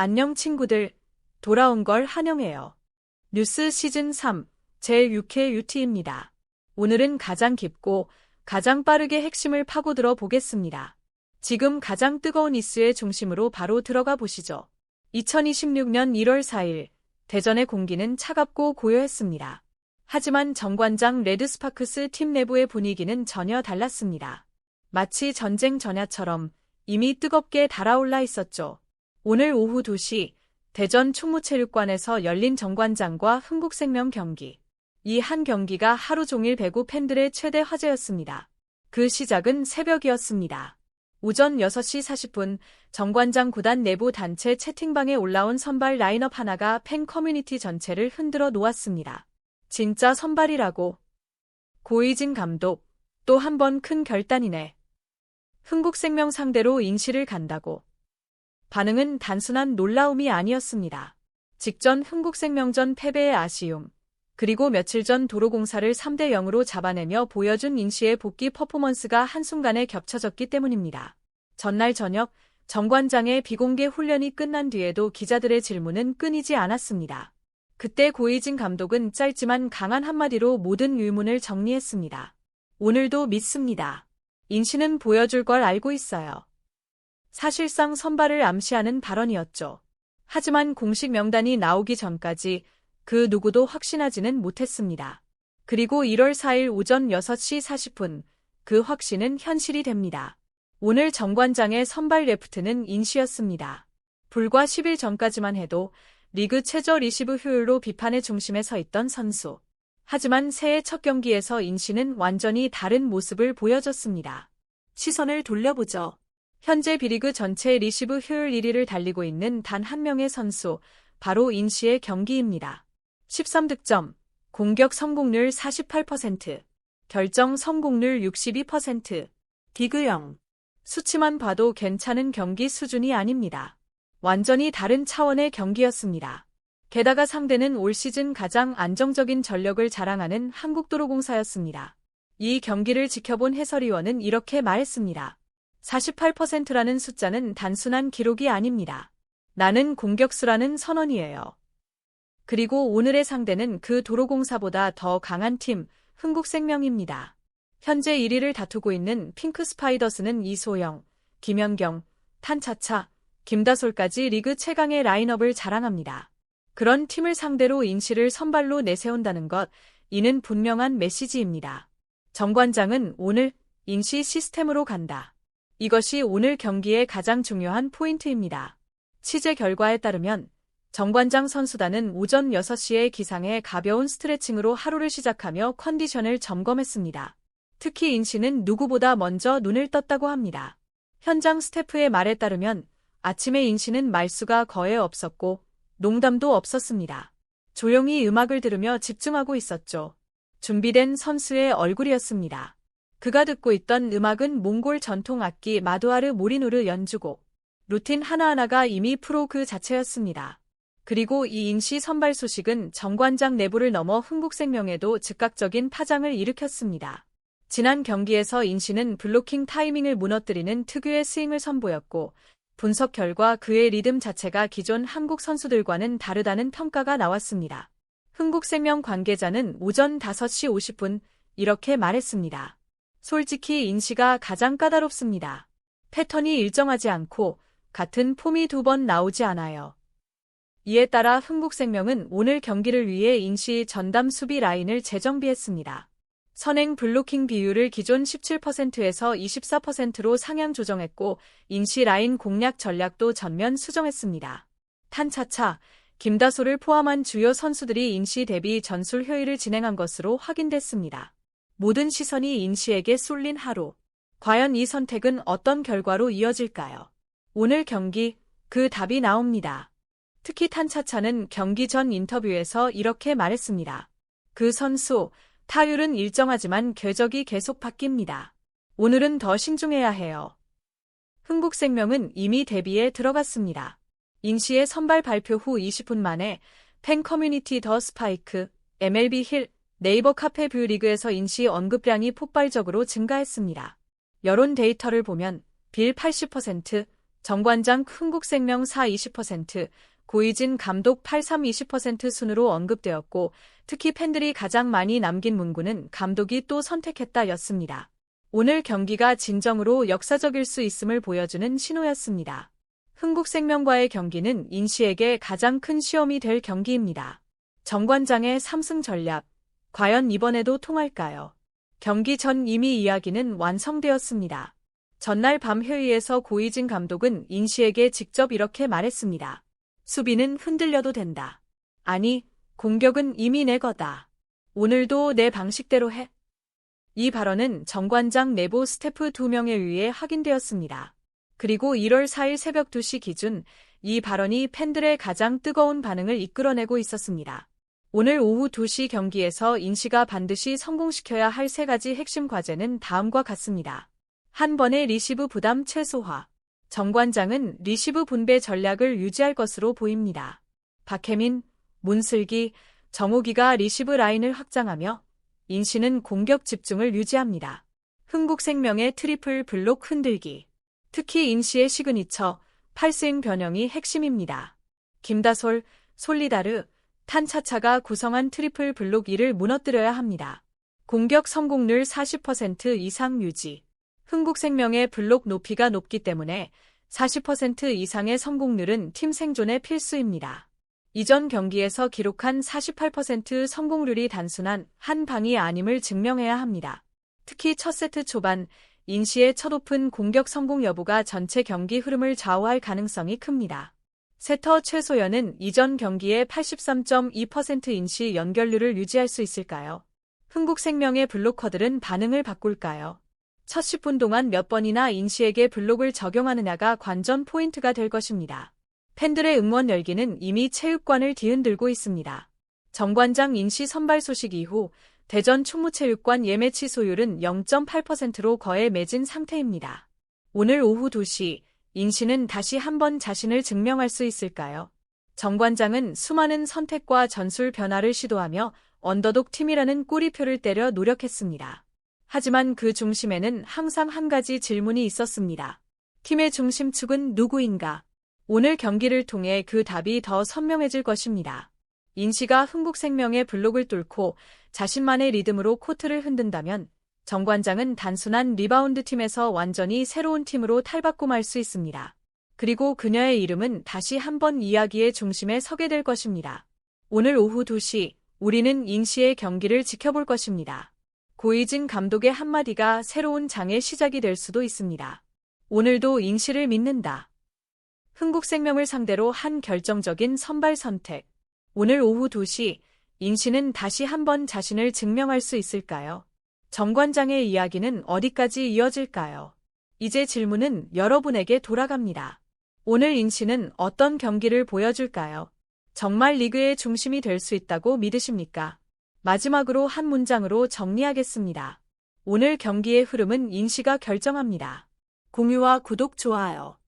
안녕 친구들, 돌아온 걸 환영해요. 뉴스 시즌 3, 제6회 UT입니다. 오늘은 가장 깊고 가장 빠르게 핵심을 파고들어 보겠습니다. 지금 가장 뜨거운 이슈의 중심으로 바로 들어가 보시죠. 2026년 1월 4일, 대전의 공기는 차갑고 고요했습니다. 하지만 정관장 레드스파크스 팀 내부의 분위기는 전혀 달랐습니다. 마치 전쟁 전야처럼 이미 뜨겁게 달아올라 있었죠. 오늘 오후 2시 대전 충무체육관에서 열린 정관장과 흥국생명 경기. 이 한 경기가 하루 종일 배구 팬들의 최대 화제였습니다. 그 시작은 새벽이었습니다. 오전 6시 40분 정관장 구단 내부 단체 채팅방에 올라온 선발 라인업 하나가 팬 커뮤니티 전체를 흔들어 놓았습니다. 진짜 선발이라고. 고이진 감독, 또 한 번 큰 결단이네. 흥국생명 상대로 인시를 간다고. 반응은 단순한 놀라움이 아니었습니다. 직전 흥국생명전 패배의 아쉬움, 그리고 며칠 전 도로공사를 3대 0으로 잡아내며 보여준 인시의 복귀 퍼포먼스가 한순간에 겹쳐졌기 때문입니다. 전날 저녁 정관장의 비공개 훈련이 끝난 뒤에도 기자들의 질문은 끊이지 않았습니다. 그때 고이진 감독은 짧지만 강한 한마디로 모든 의문을 정리했습니다. 오늘도 믿습니다. 인시는 보여줄 걸 알고 있어요. 사실상 선발을 암시하는 발언이었죠. 하지만 공식 명단이 나오기 전까지 그 누구도 확신하지는 못했습니다. 그리고 1월 4일 오전 6시 40분, 그 확신은 현실이 됩니다. 오늘 정관장의 선발 레프트는 인시였습니다. 불과 10일 전까지만 해도 리그 최저 리시브 효율로 비판의 중심에 서 있던 선수. 하지만 새해 첫 경기에서 인시는 완전히 다른 모습을 보여줬습니다. 시선을 돌려보죠. 현재 B리그 전체 리시브 효율 1위를 달리고 있는 단 한 명의 선수, 바로 인시의 경기입니다. 13득점, 공격 성공률 48%, 결정 성공률 62%, 디그 0. 수치만 봐도 괜찮은 경기 수준이 아닙니다. 완전히 다른 차원의 경기였습니다. 게다가 상대는 올 시즌 가장 안정적인 전력을 자랑하는 한국도로공사였습니다. 이 경기를 지켜본 해설위원은 이렇게 말했습니다. 48%라는 숫자는 단순한 기록이 아닙니다. 나는 공격수라는 선언이에요. 그리고 오늘의 상대는 그 도로공사보다 더 강한 팀, 흥국생명입니다. 현재 1위를 다투고 있는 핑크스파이더스는 이소영, 김연경, 탄차차, 김다솔까지 리그 최강의 라인업을 자랑합니다. 그런 팀을 상대로 인시를 선발로 내세운다는 것, 이는 분명한 메시지입니다. 정관장은 오늘 인시 시스템으로 간다. 이것이 오늘 경기의 가장 중요한 포인트입니다. 취재 결과에 따르면 정관장 선수단은 오전 6시에 기상해 가벼운 스트레칭으로 하루를 시작하며 컨디션을 점검했습니다. 특히 인시는 누구보다 먼저 눈을 떴다고 합니다. 현장 스태프의 말에 따르면 아침에 인시는 말수가 거의 없었고 농담도 없었습니다. 조용히 음악을 들으며 집중하고 있었죠. 준비된 선수의 얼굴이었습니다. 그가 듣고 있던 음악은 몽골 전통 악기 마두아르 모리누르 연주곡. 루틴 하나하나가 이미 프로 그 자체였습니다. 그리고 이 인시 선발 소식은 정관장 내부를 넘어 흥국생명에도 즉각적인 파장을 일으켰습니다. 지난 경기에서 인시는 블로킹 타이밍을 무너뜨리는 특유의 스윙을 선보였고 분석 결과 그의 리듬 자체가 기존 한국 선수들과는 다르다는 평가가 나왔습니다. 흥국생명 관계자는 오전 5시 50분 이렇게 말했습니다. 솔직히 인시가 가장 까다롭습니다. 패턴이 일정하지 않고 같은 폼이 2번 나오지 않아요. 이에 따라 흥국생명은 오늘 경기를 위해 인시 전담 수비 라인을 재정비했습니다. 선행 블로킹 비율을 기존 17%에서 24%로 상향 조정했고 인시 라인 공략 전략도 전면 수정했습니다. 탄차차, 김다솔을 포함한 주요 선수들이 인시 대비 전술 회의를 진행한 것으로 확인됐습니다. 모든 시선이 인시에게 쏠린 하루. 과연 이 선택은 어떤 결과로 이어질까요? 오늘 경기, 그 답이 나옵니다. 특히 탄차차는 경기 전 인터뷰에서 이렇게 말했습니다. 그 선수, 타율은 일정하지만 궤적이 계속 바뀝니다. 오늘은 더 신중해야 해요. 흥국생명은 이미 대비에 들어갔습니다. 인시의 선발 발표 후 20분 만에 팬 커뮤니티 더 스파이크, MLB 힐, 네이버 카페 뷰 리그에서 인시 언급량이 폭발적으로 증가했습니다. 여론 데이터를 보면 빌 80%, 정관장 흥국생명 4 20%, 고이진 감독 83 20% 순으로 언급되었고 특히 팬들이 가장 많이 남긴 문구는 감독이 또 선택했다 였습니다. 오늘 경기가 진정으로 역사적일 수 있음을 보여주는 신호였습니다. 흥국생명과의 경기는 인시에게 가장 큰 시험이 될 경기입니다. 정관장의 3승 전략, 과연 이번에도 통할까요? 경기 전 이미 이야기는 완성되었습니다. 전날 밤 회의에서 고이진 감독은 인시에게 직접 이렇게 말했습니다. 수비는 흔들려도 된다. 아니, 공격은 이미 내 거다. 오늘도 내 방식대로 해. 이 발언은 정관장 내부 스태프 2명에 의해 확인되었습니다. 그리고 1월 4일 새벽 2시 기준 이 발언이 팬들의 가장 뜨거운 반응을 이끌어내고 있었습니다. 오늘 오후 2시 경기에서 인시가 반드시 성공시켜야 할 3가지 핵심 과제는 다음과 같습니다. 한 번의 리시브 부담 최소화. 정관장은 리시브 분배 전략을 유지할 것으로 보입니다. 박혜민, 문슬기, 정욱이가 리시브 라인을 확장하며 인시는 공격 집중을 유지합니다. 흥국생명의 트리플 블록 흔들기. 특히 인시의 시그니처, 8스윙 변형이 핵심입니다. 김다솔, 솔리다르, 탄차차가 구성한 트리플 블록 2를 무너뜨려야 합니다. 공격 성공률 40% 이상 유지. 흥국생명의 블록 높이가 높기 때문에 40% 이상의 성공률은 팀 생존에 필수입니다. 이전 경기에서 기록한 48% 성공률이 단순한 한 방이 아님을 증명해야 합니다. 특히 첫 세트 초반 인시의 첫 오픈 공격 성공 여부가 전체 경기 흐름을 좌우할 가능성이 큽니다. 세터 최소연은 이전 경기의 83.2% 인시 연결률을 유지할 수 있을까요? 흥국생명의 블로커들은 반응을 바꿀까요? 첫 10분 동안 몇 번이나 인시에게 블록을 적용하느냐가 관전 포인트가 될 것입니다. 팬들의 응원 열기는 이미 체육관을 뒤흔들고 있습니다. 정관장 인시 선발 소식 이후 대전 충무체육관 예매 취소율은 0.8%로 거의 매진 상태입니다. 오늘 오후 2시 인시는 다시 한번 자신을 증명할 수 있을까요? 정관장은 수많은 선택과 전술 변화를 시도하며 언더독 팀이라는 꼬리표를 때려 노력했습니다. 하지만 그 중심에는 항상 한 가지 질문이 있었습니다. 팀의 중심축은 누구인가? 오늘 경기를 통해 그 답이 더 선명해질 것입니다. 인시가 흥국생명의 블록을 뚫고 자신만의 리듬으로 코트를 흔든다면 정관장은 단순한 리바운드 팀에서 완전히 새로운 팀으로 탈바꿈할 수 있습니다. 그리고 그녀의 이름은 다시 한번 이야기의 중심에 서게 될 것입니다. 오늘 오후 2시 우리는 인시의 경기를 지켜볼 것입니다. 고이진 감독의 한마디가 새로운 장의 시작이 될 수도 있습니다. 오늘도 인시를 믿는다. 흥국생명을 상대로 한 결정적인 선발 선택. 오늘 오후 2시 인시는 다시 한번 자신을 증명할 수 있을까요? 정관장의 이야기는 어디까지 이어질까요? 이제 질문은 여러분에게 돌아갑니다. 오늘 인시는 어떤 경기를 보여줄까요? 정말 리그의 중심이 될 수 있다고 믿으십니까? 마지막으로 한 문장으로 정리하겠습니다. 오늘 경기의 흐름은 인시가 결정합니다. 공유와 구독, 좋아요.